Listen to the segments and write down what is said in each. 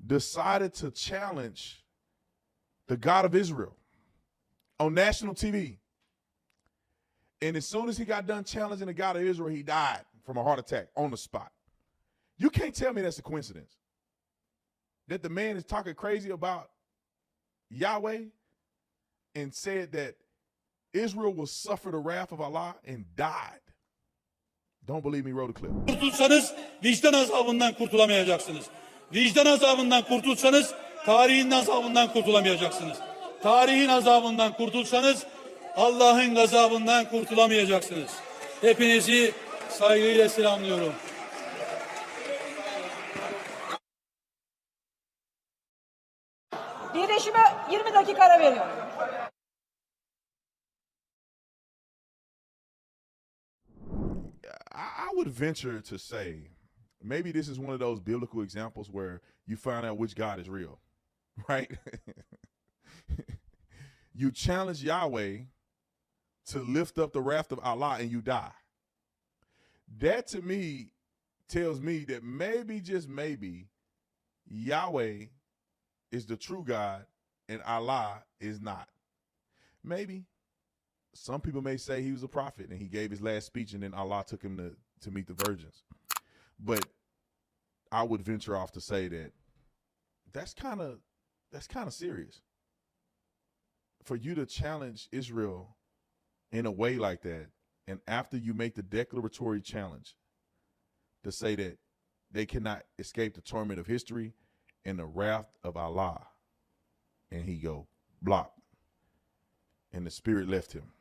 decided to challenge the God of Israel on national TV. And as soon as he got done challenging the God of Israel, he died from a heart attack on the spot. You can't tell me that's a coincidence. That the man is talking crazy about Yahweh and said that Israel will suffer the wrath of Allah and died. Don't believe me, roll the clip. Kurtulsanız vicdan azabından kurtulamayacaksınız. Vicdan azabından kurtulsanız tarihin azabından kurtulamayacaksınız. Tarihin azabından kurtulsanız Allah'ın gazabından kurtulamayacaksınız. Hepinizi saygıyla selamlıyorum. Birleşime 20 dakika ara veriyorum. I would venture to say maybe this is one of those biblical examples where you find out which God is real, right? You challenge Yahweh to lift up the wrath of Allah and you die. That to me tells me that maybe, just maybe, Yahweh is the true God and Allah is not. Maybe. Some people may say he was a prophet and he gave his last speech and then Allah took him to meet the virgins. But I would venture off to say that that's kind of serious. For you to challenge Israel in a way like that, and after you make the declaratory challenge to say that they cannot escape the torment of history and the wrath of Allah, and he go, block, and the spirit left him.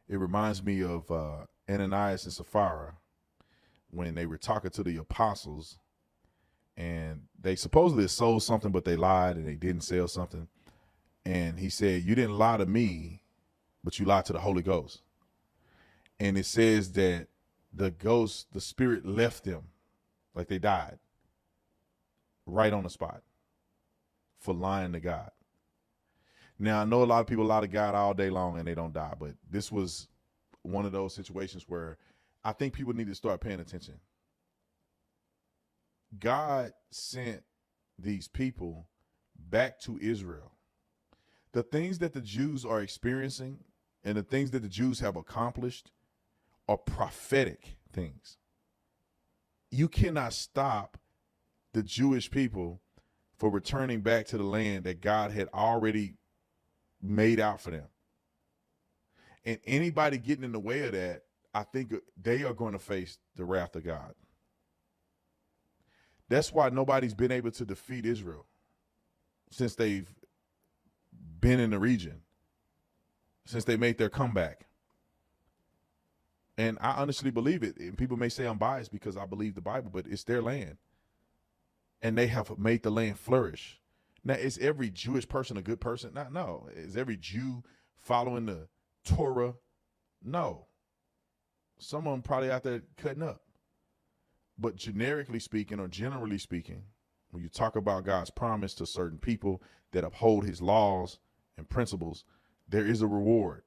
It reminds me of Ananias and Sapphira when they were talking to the apostles and they supposedly sold something, but they lied and they didn't sell something. And he said, you didn't lie to me, but you lied to the Holy Ghost. And it says that the spirit left them, like they died right on the spot for lying to God. Now, I know a lot of people lie to God all day long and they don't die, but this was one of those situations where I think people need to start paying attention. God sent these people back to Israel. The things that the Jews are experiencing and the things that the Jews have accomplished are prophetic things. You cannot stop the Jewish people for returning back to the land that God had already made out for them. And anybody getting in the way of that, I think they are going to face the wrath of God. That's why nobody's been able to defeat Israel since they've been in the region, since they made their comeback. And I honestly believe it. And people may say I'm biased because I believe the Bible, but it's their land. And they have made the land flourish. Now, is every Jewish person a good person? No. Is every Jew following the Torah? No. Some of them probably out there cutting up. But generically speaking, or generally speaking, when you talk about God's promise to certain people that uphold his laws and principles, there is a reward.